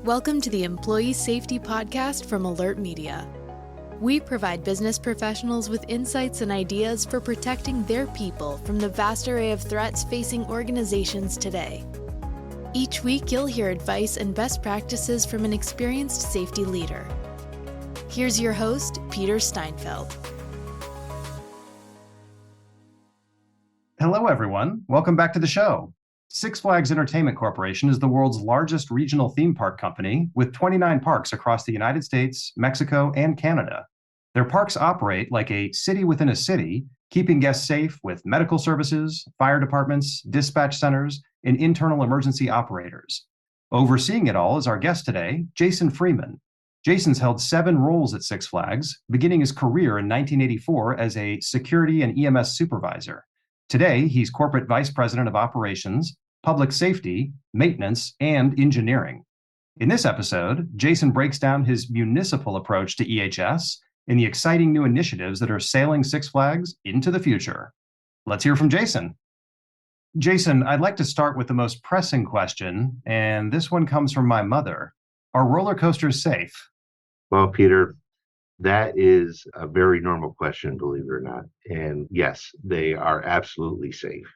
Welcome to the Employee Safety Podcast from Alert Media. We provide business professionals with insights and ideas for protecting their people from the vast array of threats facing organizations today. Each week, you'll hear advice and best practices from an experienced safety leader. Here's your host, Peter Steinfeld. Hello, everyone. Welcome back to the show. Six Flags Entertainment Corporation is the world's largest regional theme park company with 29 parks across the United States, Mexico, and Canada. Their parks operate like a city within a city, keeping guests safe with medical services, fire departments, dispatch centers, and internal emergency operators. Overseeing it all is our guest today, Jason Freeman. Jason's held 7 roles at Six Flags, beginning his career in 1984 as a security and EMS supervisor. Today, he's Corporate Vice President of Operations, Public Safety, Maintenance, and Engineering. In this episode, Jason breaks down his municipal approach to EHS and the exciting new initiatives that are sailing Six Flags into the future. Let's hear from Jason. Jason, I'd like to start with the most pressing question, and this one comes from my mother. Are roller coasters safe? Well, Peter, that is a very normal question, believe it or not. And yes, they are absolutely safe.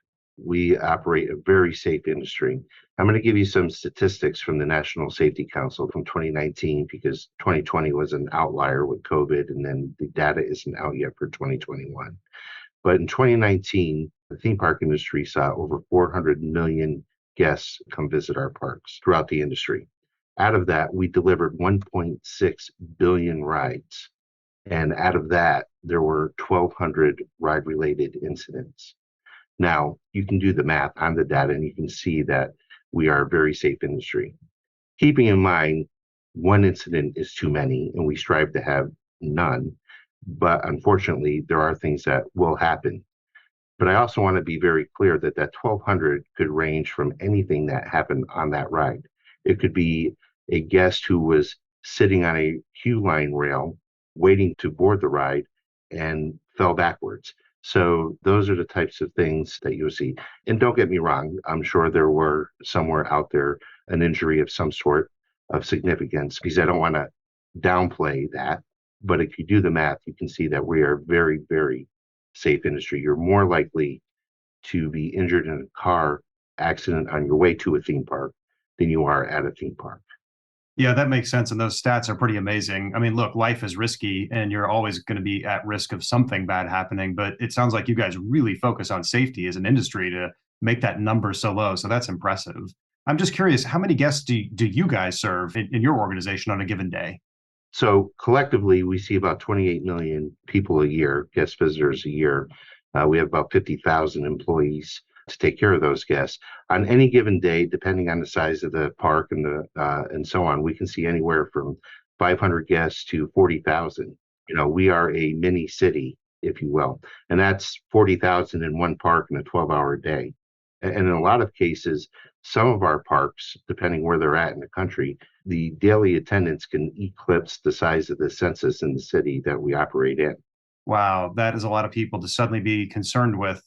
We operate a very safe industry. I'm going to give you some statistics from the National Safety Council from 2019 because 2020 was an outlier with COVID, and then the data isn't out yet for 2021. But in 2019, the theme park industry saw over 400 million guests come visit our parks throughout the industry. Out of that, we delivered 1.6 billion rides. And out of that, there were 1,200 ride-related incidents. Now, you can do the math on the data, and you can see that we are a very safe industry. Keeping in mind, one incident is too many, and we strive to have none. But unfortunately, there are things that will happen. But I also want to be very clear that 1,200 could range from anything that happened on that ride. It could be a guest who was sitting on a queue line rail waiting to board the ride and fell backwards. So those are the types of things that you'll see. And don't get me wrong, I'm sure there were somewhere out there an injury of some sort of significance, because I don't want to downplay that. But if you do the math, you can see that we are a very, very safe industry. You're more likely to be injured in a car accident on your way to a theme park than you are at a theme park. Yeah, that makes sense. And those stats are pretty amazing. I mean, look, life is risky and you're always going to be at risk of something bad happening. But it sounds like you guys really focus on safety as an industry to make that number so low. So that's impressive. I'm just curious, how many guests do you guys serve in your organization on a given day? So collectively, we see about 28 million people a year, guest visitors a year. We have about 50,000 employees to take care of those guests. On any given day, depending on the size of the park and so on, we can see anywhere from 500 guests to 40,000. We are a mini city, if you will, and that's 40,000 in one park in a 12-hour day. And in a lot of cases, some of our parks, depending where they're at in the country, the daily attendance can eclipse the size of the census in the city that we operate in. Wow, that is a lot of people to suddenly be concerned with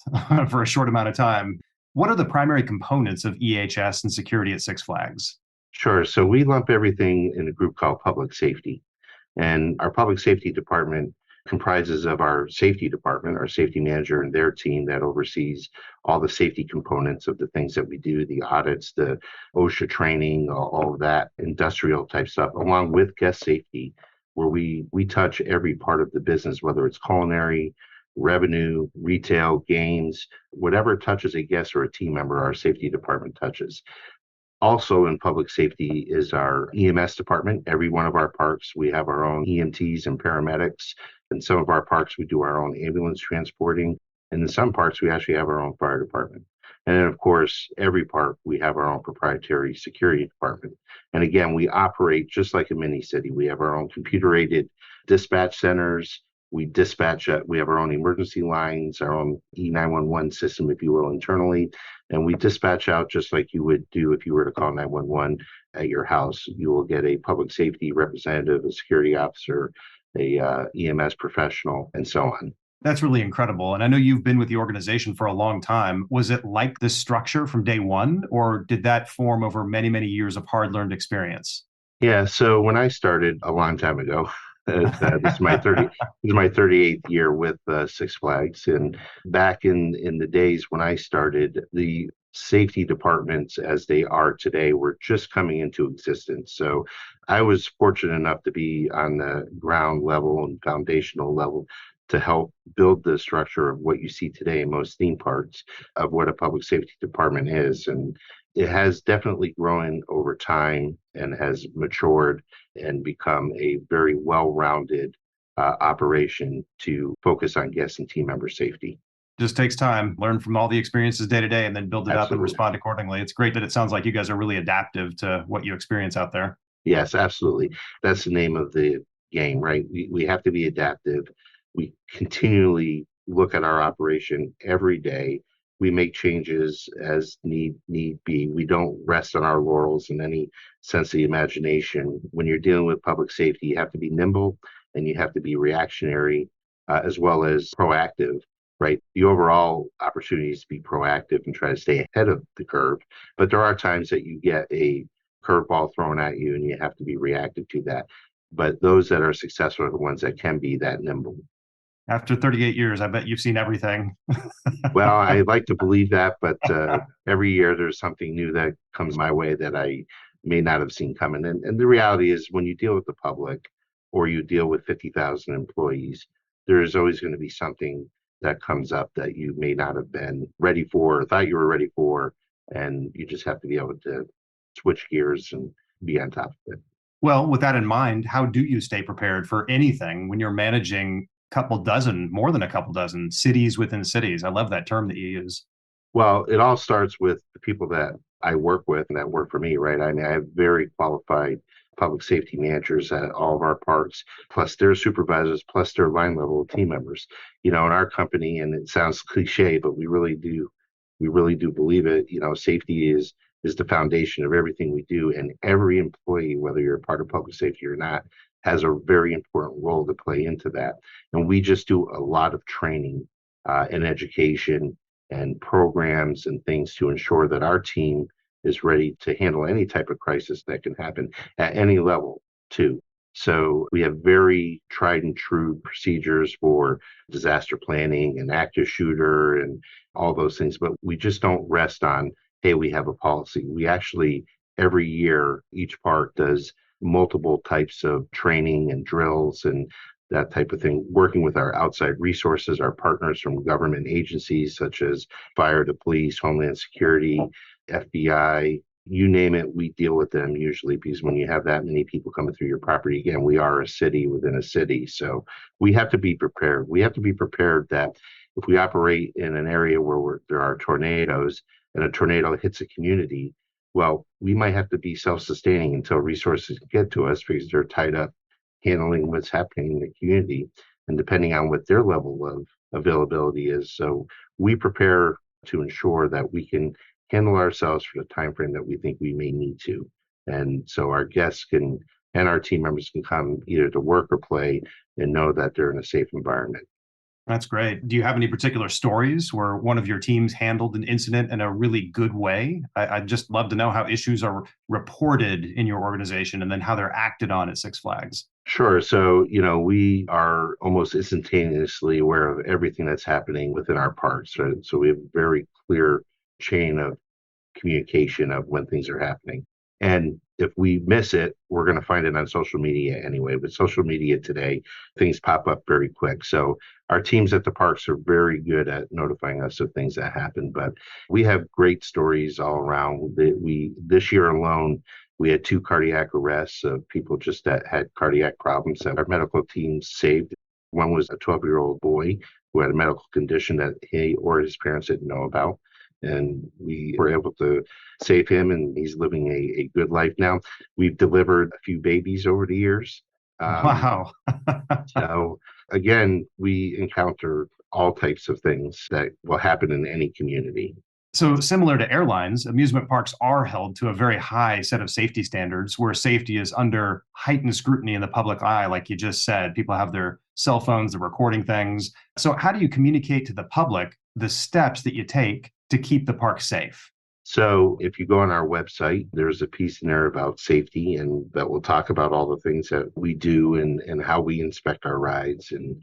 for a short amount of time. What are the primary components of EHS and security at Six Flags? Sure. So we lump everything in a group called public safety. And our public safety department comprises of our safety department, our safety manager and their team that oversees all the safety components of the things that we do, the audits, the OSHA training, all of that industrial type stuff, along with guest safety, where we touch every part of the business, whether it's culinary, revenue, retail, games, whatever touches a guest or a team member, our safety department touches. Also in public safety is our EMS department. Every one of our parks, we have our own EMTs and paramedics. In some of our parks, we do our own ambulance transporting. And in some parks, we actually have our own fire department. And then, of course, every park, we have our own proprietary security department. And again, we operate just like a mini city. We have our own computer-aided dispatch centers. We dispatch, we have our own emergency lines, our own E911 system, if you will, internally. And we dispatch out just like you would do if you were to call 911 at your house. You will get a public safety representative, a security officer, a EMS professional, and so on. That's really incredible. And I know you've been with the organization for a long time. Was it like this structure from day one, or did that form over many, many years of hard-learned experience? Yeah, so when I started a long time ago, this is my 38th year with Six Flags, and back in the days when I started, the safety departments as they are today were just coming into existence. So I was fortunate enough to be on the ground level and foundational level to help build the structure of what you see today in most theme parks of what a public safety department is. And it has definitely grown over time and has matured and become a very well-rounded operation to focus on guest and team member safety. Just takes time, learn from all the experiences day to day, and then build it up and Absolutely. respond accordingly. It's great that it sounds like you guys are really adaptive to what you experience out there. Yes, absolutely. That's the name of the game, right? We have to be adaptive. We continually look at our operation every day. We make changes as need be. We don't rest on our laurels in any sense of the imagination. When you're dealing with public safety, you have to be nimble and you have to be reactionary as well as proactive, right? The overall opportunity is to be proactive and try to stay ahead of the curve. But there are times that you get a curveball thrown at you and you have to be reactive to that. But those that are successful are the ones that can be that nimble. After 38 years, I bet you've seen everything. Well, I like to believe that, but every year there's something new that comes my way that I may not have seen coming. And the reality is, when you deal with the public or you deal with 50,000 employees, there is always going to be something that comes up that you may not have been ready for or thought you were ready for. And you just have to be able to switch gears and be on top of it. Well, with that in mind, how do you stay prepared for anything when you're managing a couple dozen, more than a couple dozen cities within cities? I love that term that you use. Well, it all starts with the people that I work with and that work for me, right? I mean, I have very qualified public safety managers at all of our parks, plus their supervisors, plus their line level team members. In our company, and it sounds cliche, but we really do believe it. Safety is the foundation of everything we do, and every employee, whether you're a part of public safety or not, has a very important role to play into that. And we just do a lot of training and education and programs and things to ensure that our team is ready to handle any type of crisis that can happen at any level too. So we have very tried and true procedures for disaster planning and active shooter and all those things, but we just don't rest on, hey, we have a policy. We actually, every year, each park does multiple types of training and drills and that type of thing, working with our outside resources, our partners from government agencies such as fire to police, Homeland Security, FBI, you name it, we deal with them usually, because when you have that many people coming through your property, again, we are a city within a city. So we have to be prepared. We have to be prepared that if we operate in an area where there are tornadoes and a tornado hits a community, well, we might have to be self-sustaining until resources get to us because they're tied up handling what's happening in the community and depending on what their level of availability is. So we prepare to ensure that we can handle ourselves for the time frame that we think we may need to. And so our guests can and our team members can come either to work or play and know that they're in a safe environment. That's great. Do you have any particular stories where one of your teams handled an incident in a really good way? I'd just love to know how issues are reported in your organization and then how they're acted on at Six Flags. Sure. So, we are almost instantaneously aware of everything that's happening within our parks. Right? So we have a very clear chain of communication of when things are happening. And if we miss it, we're going to find it on social media anyway. But social media today, things pop up very quick. So our teams at the parks are very good at notifying us of things that happen. But we have great stories all around. This year alone, we had 2 cardiac arrests of people just that had cardiac problems that our medical team saved. One was a 12-year-old boy who had a medical condition that he or his parents didn't know about. And we were able to save him, and he's living a good life now. We've delivered a few babies over the years. Wow. So, again, we encounter all types of things that will happen in any community. So, similar to airlines, amusement parks are held to a very high set of safety standards where safety is under heightened scrutiny in the public eye, like you just said. People have their cell phones, they're recording things. So, how do you communicate to the public the steps that you take to keep the park safe? So if you go on our website, there's a piece in there about safety and that will talk about all the things that we do and how we inspect our rides and,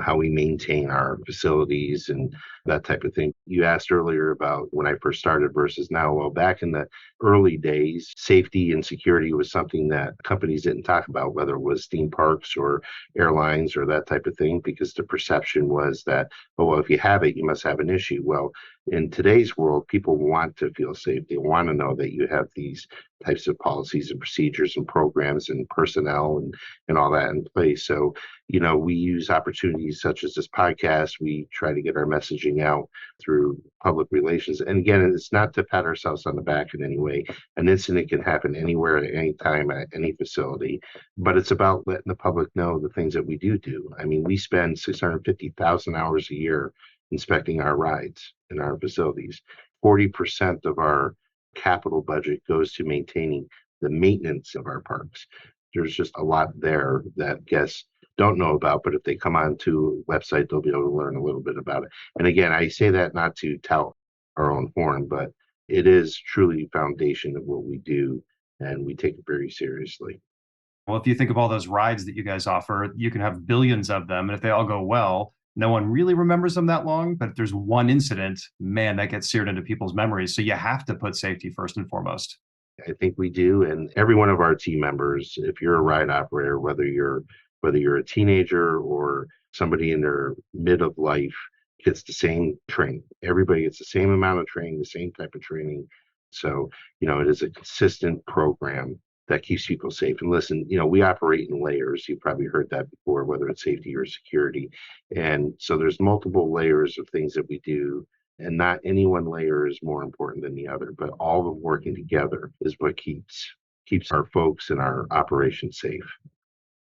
how we maintain our facilities and that type of thing. You asked earlier about when I first started versus now. Well, back in the early days, safety and security was something that companies didn't talk about, whether it was theme parks or airlines or that type of thing, because the perception was that, oh, well, if you have it, you must have an issue. Well, in today's world, people want to feel safe. They want to know that you have these types of policies and procedures and programs and personnel and all that in place. So, we use opportunities such as this podcast. We try to get our messaging out through public relations. And again, it's not to pat ourselves on the back in any way. An incident can happen anywhere at any time at any facility, but it's about letting the public know the things that we do. I mean, we spend 650,000 hours a year inspecting our rides in our facilities. 40% of our capital budget goes to maintaining the maintenance of our parks. There's just a lot there that guests don't know about, but if they come onto a website, they'll be able to learn a little bit about it. And again, I say that not to tout our own horn, but it is truly foundation of what we do, and we take it very seriously. Well, if you think of all those rides that you guys offer, you can have billions of them. And if they all go well, no one really remembers them that long. But if there's one incident, man, that gets seared into people's memories. So you have to put safety first and foremost. I think we do. And every one of our team members, if you're a ride operator, whether you're a teenager or somebody in their mid of life, gets the same training. Everybody gets the same amount of training, the same type of training. So, it is a consistent program that keeps people safe. And listen, we operate in layers. You've probably heard that before, whether it's safety or security. And so there's multiple layers of things that we do. And not any one layer is more important than the other, but all of them working together is what keeps our folks and our operations safe.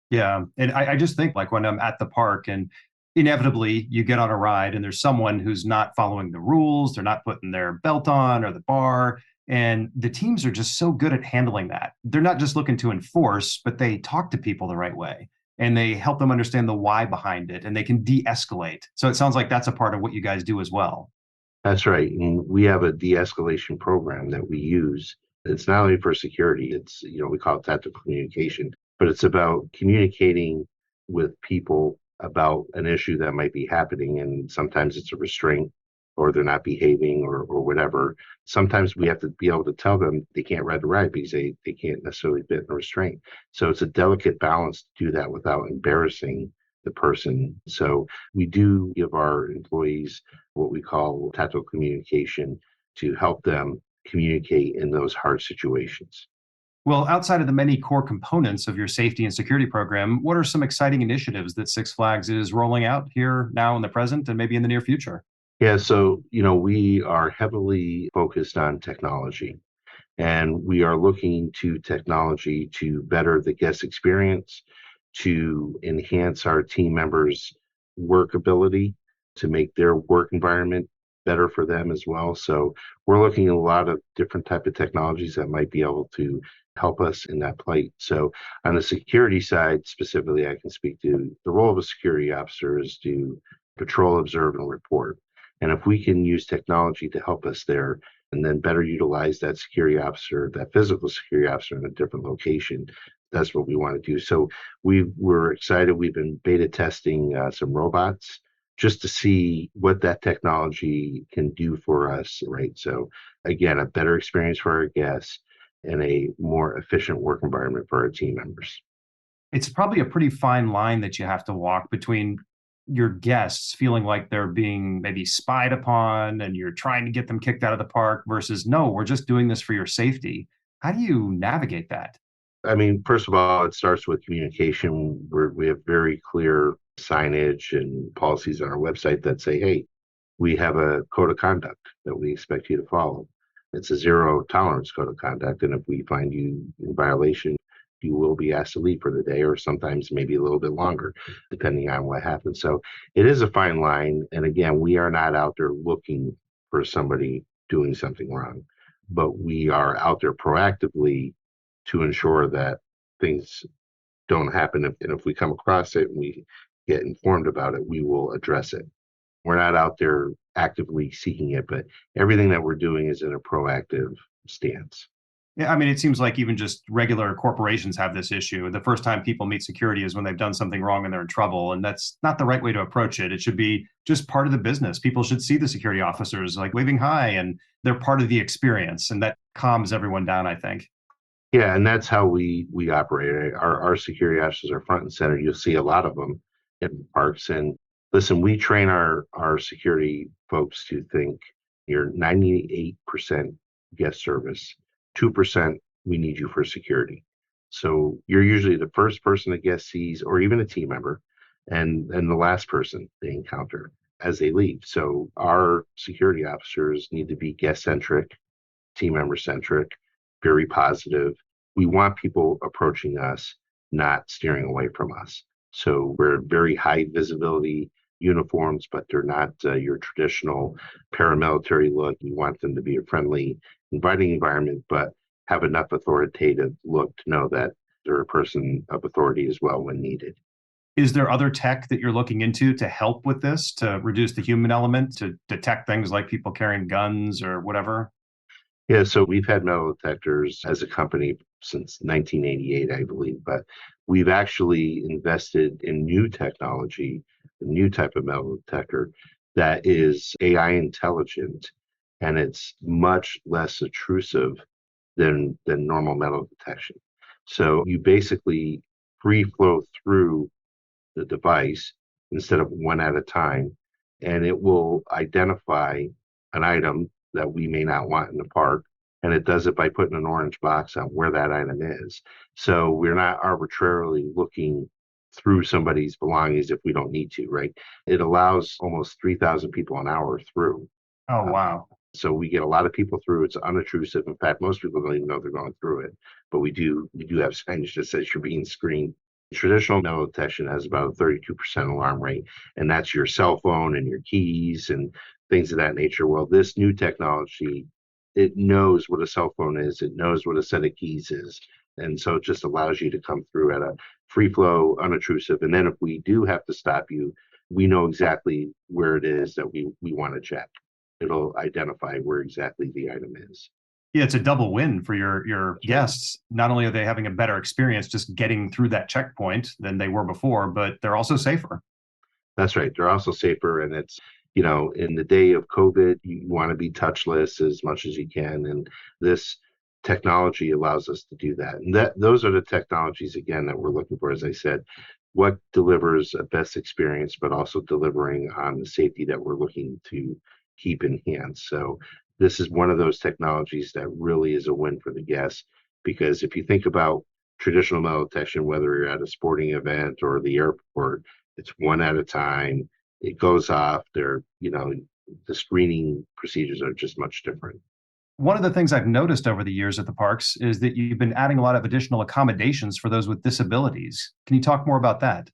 Yeah. And I just think like when I'm at the park and inevitably you get on a ride and there's someone who's not following the rules, they're not putting their belt on or the bar. And the teams are just so good at handling that. They're not just looking to enforce, but they talk to people the right way and they help them understand the why behind it and they can de-escalate. So it sounds like that's a part of what you guys do as well. That's right. And we have a de-escalation program that we use. It's not only for security, it's, we call it tactical communication, but it's about communicating with people about an issue that might be happening. And sometimes it's a restraint or they're not behaving or whatever. Sometimes we have to be able to tell them they can't ride the ride because they can't necessarily fit in a restraint. So it's a delicate balance to do that without embarrassing the person. So we do give our employees what we call tactical communication to help them communicate in those hard situations. Well, outside of the many core components of your safety and security program, what are some exciting initiatives that Six Flags is rolling out here now in the present and maybe in the near future? Yeah, so, we are heavily focused on technology and we are looking to technology to better the guest experience, to enhance our team members' workability, to make their work environment better for them as well. So we're looking at a lot of different type of technologies that might be able to help us in that plight. So on the security side, specifically, I can speak to the role of a security officer is to patrol, observe, and report. And if we can use technology to help us there and then better utilize that security officer, that physical security officer in a different location, that's what we want to do. So we're excited. We've been beta testing some robots just to see what that technology can do for us, right? So again, a better experience for our guests and a more efficient work environment for our team members. It's probably a pretty fine line that you have to walk between your guests feeling like they're being maybe spied upon and you're trying to get them kicked out of the park versus, no, we're just doing this for your safety. How do you navigate that? I mean, first of all, it starts with communication. We have very clear signage and policies on our website that say, hey, we have a code of conduct that we expect you to follow. It's a zero tolerance code of conduct. And if we find you in violation, you will be asked to leave for the day, or sometimes maybe a little bit longer, depending on what happens. So it is a fine line. And again, we are not out there looking for somebody doing something wrong, but we are out there proactively to ensure that things don't happen. And if we come across it and we get informed about it, we will address it. We're not out there actively seeking it, but everything that we're doing is in a proactive stance. Yeah, I mean, it seems like even just regular corporations have this issue. The first time people meet security is when they've done something wrong and they're in trouble. And that's not the right way to approach it. It should be just part of the business. People should see the security officers like waving hi and they're part of the experience. And that calms everyone down, I think. Yeah, and that's how we operate. Our security officers are front and center. You'll see a lot of them in parks. And listen, we train our security folks to think you're 98% guest service, 2% we need you for security. So you're usually the first person a guest sees, or even a team member, and the last person they encounter as they leave. So our security officers need to be guest centric, team member centric, very positive. We want people approaching us, not steering away from us. So we're very high visibility uniforms, but they're not your traditional paramilitary look. You want them to be a friendly, inviting environment, but have enough authoritative look to know that they're a person of authority as well when needed. Is there other tech that you're looking into to help with this, to reduce the human element, to detect things like people carrying guns or whatever? Yeah, so we've had metal detectors as a company since 1988, I believe, but we've actually invested in new technology, a new type of metal detector that is AI intelligent, and it's much less intrusive than normal metal detection. So you basically free flow through the device instead of one at a time, and it will identify an item that we may not want in the park. And it does it by putting an orange box on where that item is. So we're not arbitrarily looking through somebody's belongings if we don't need to, right? It allows almost 3,000 people an hour through. Oh, Uh, wow. so we get a lot of people through. It's unobtrusive. In fact, most people don't even know they're going through it. But we do have signage that says you're being screened. Traditional metal detection has about a 32% alarm rate, and that's your cell phone and your keys and things of that nature. Well, this new technology, it knows what a cell phone is, it knows what a set of keys is. And so it just allows you to come through at a free flow, unobtrusive. And then if we do have to stop you, we know exactly where it is that we want to check. It'll identify where exactly the item is. Yeah, it's a double win for your guests. Not only are they having a better experience just getting through that checkpoint than they were before, but they're also safer. That's right. They're also safer. And it's, in the day of COVID, you want to be touchless as much as you can. And this technology allows us to do that. And those are the technologies, again, that we're looking for. As I said, what delivers a best experience, but also delivering on the safety that we're looking to keep in hand. So this is one of those technologies that really is a win for the guests. Because if you think about traditional metal detection, whether you're at a sporting event or the airport, it's one at a time. It goes off. The screening procedures are just much different. One of the things I've noticed over the years at the parks is that you've been adding a lot of additional accommodations for those with disabilities. Can you talk more about that?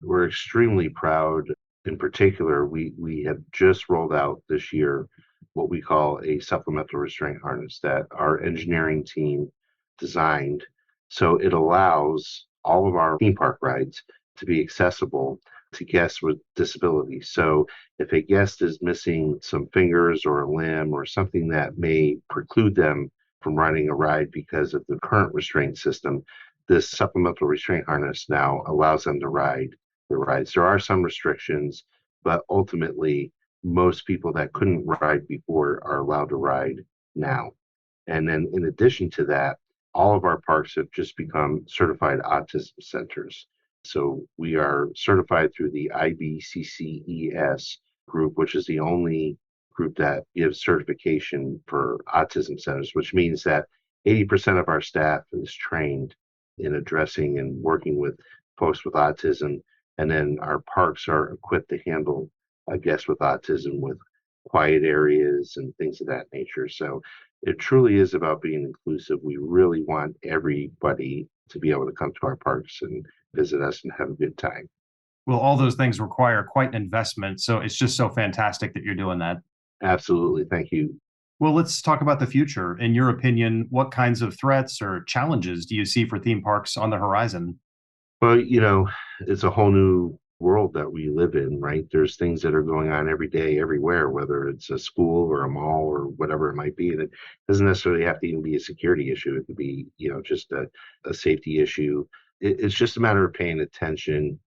We're extremely proud. In particular, we have just rolled out this year what we call a supplemental restraint harness that our engineering team designed. So it allows all of our theme park rides to be accessible to guests with disabilities. So if a guest is missing some fingers or a limb or something that may preclude them from riding a ride because of the current restraint system, this supplemental restraint harness now allows them to ride the rides. There are some restrictions, but ultimately, most people that couldn't ride before are allowed to ride now. And then in addition to that, all of our parks have just become certified autism centers. So we are certified through the IBCCES group, which is the only group that gives certification for autism centers, which means that 80% of our staff is trained in addressing and working with folks with autism. And then our parks are equipped to handle guests with autism with quiet areas and things of that nature. So it truly is about being inclusive. We really want everybody to be able to come to our parks and visit us and have a good time. Well, all those things require quite an investment. So it's just so fantastic that you're doing that. Absolutely. Thank you. Well, let's talk about the future. In your opinion, what kinds of threats or challenges do you see for theme parks on the horizon? Well, it's a whole new world that we live in, right? There's things that are going on every day, everywhere, whether it's a school or a mall or whatever it might be. And it doesn't necessarily have to even be a security issue. It could be, just a safety issue. It's just a matter of paying attention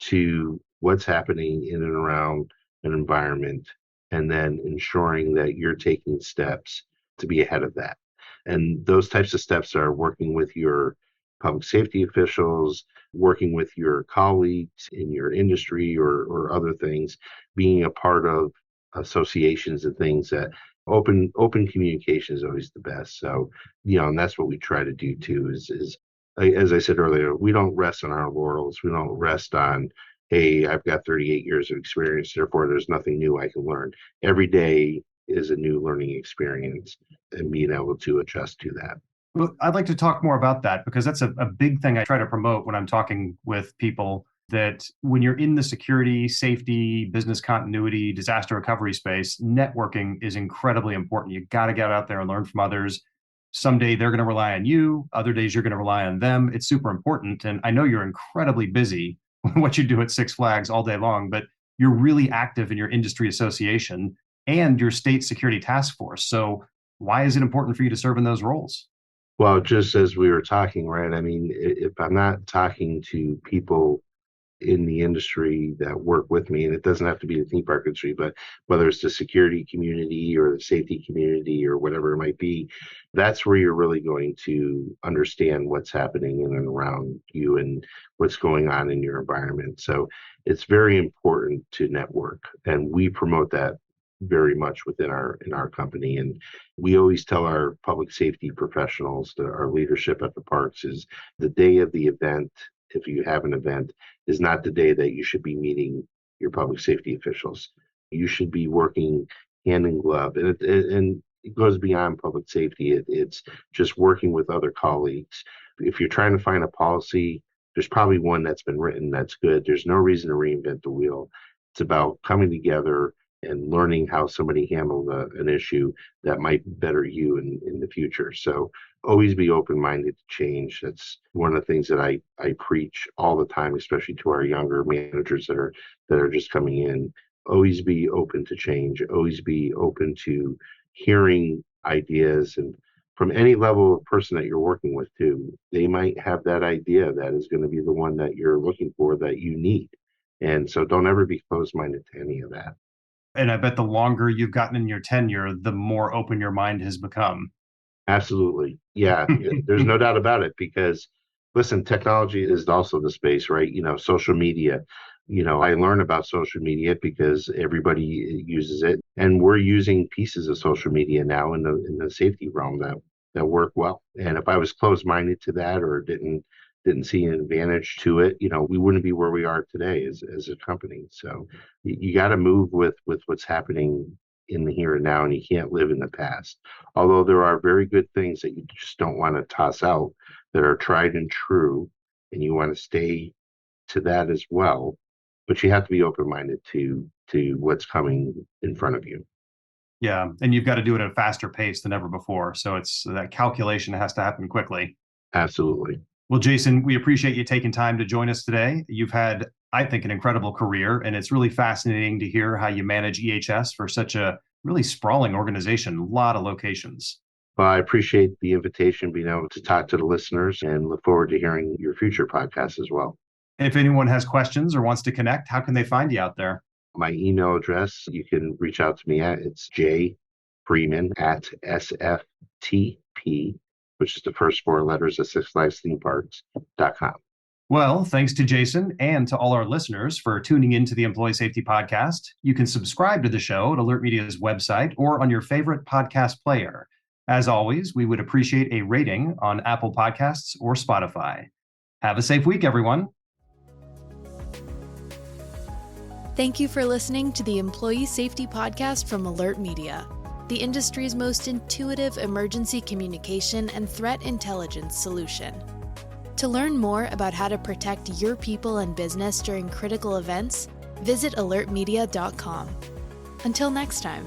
to what's happening in and around an environment and then ensuring that you're taking steps to be ahead of that. And those types of steps are working with your public safety officials, working with your colleagues in your industry or other things, being a part of associations and things that open communication is always the best. So, and that's what we try to do too, is as I said earlier, we don't rest on our laurels. We don't rest on, hey, I've got 38 years of experience, therefore there's nothing new I can learn. Every day is a new learning experience and being able to adjust to that. Well, I'd like to talk more about that because that's a big thing I try to promote when I'm talking with people, that when you're in the security, safety, business continuity, disaster recovery space, networking is incredibly important. You got to get out there and learn from others. Someday they're going to rely on you. Other days you're going to rely on them. It's super important. And I know you're incredibly busy with what you do at Six Flags all day long, but you're really active in your industry association and your state security task force. So why is it important for you to serve in those roles? Well, just as we were talking, right? I mean, if I'm not talking to people in the industry that work with me, and it doesn't have to be the theme park industry, but whether it's the security community or the safety community or whatever it might be, that's where you're really going to understand what's happening in and around you and what's going on in your environment. So it's very important to network, and we promote that very much within our company. And we always tell our public safety professionals, our leadership at the parks, is the day of the event, if you have an event, is not the day that you should be meeting your public safety officials. You should be working hand in glove, and it goes beyond public safety. It's just working with other colleagues. If you're trying to find a policy, there's probably one that's been written that's good. There's no reason to reinvent the wheel. It's about coming together and learning how somebody handled an issue that might better you in the future. So always be open-minded to change. That's one of the things that I preach all the time, especially to our younger managers that are just coming in. Always be open to change. Always be open to hearing ideas, and from any level of person that you're working with too. They might have that idea that is going to be the one that you're looking for, that you need. And so don't ever be closed-minded to any of that. And I bet the longer you've gotten in your tenure, the more open your mind has become. Absolutely. Yeah, there's no doubt about it, because listen, technology is also the space, right? Social media, I learn about social media because everybody uses it, and we're using pieces of social media now in the safety realm that work well. And if I was closed-minded to that or didn't see an advantage to it, we wouldn't be where we are today as a company. So you got to move with what's happening in the here and now, and you can't live in the past. Although there are very good things that you just don't want to toss out that are tried and true, and you want to stay to that as well. But you have to be open-minded to what's coming in front of you. Yeah, and you've got to do it at a faster pace than ever before. So it's that calculation has to happen quickly. Absolutely. Well, Jason, we appreciate you taking time to join us today. You've had, I think, an incredible career, and it's really fascinating to hear how you manage EHS for such a really sprawling organization, a lot of locations. Well, I appreciate the invitation, being able to talk to the listeners, and look forward to hearing your future podcasts as well. If anyone has questions or wants to connect, how can they find you out there? My email address, you can reach out to me at, it's jfreeman@sftp, which is the first four letters of Six Flags Theme Parks.com. Well, thanks to Jason and to all our listeners for tuning into the Employee Safety Podcast. You can subscribe to the show at Alert Media's website or on your favorite podcast player. As always, we would appreciate a rating on Apple Podcasts or Spotify. Have a safe week, everyone. Thank you for listening to the Employee Safety Podcast from Alert Media, the industry's most intuitive emergency communication and threat intelligence solution. To learn more about how to protect your people and business during critical events, visit alertmedia.com. Until next time.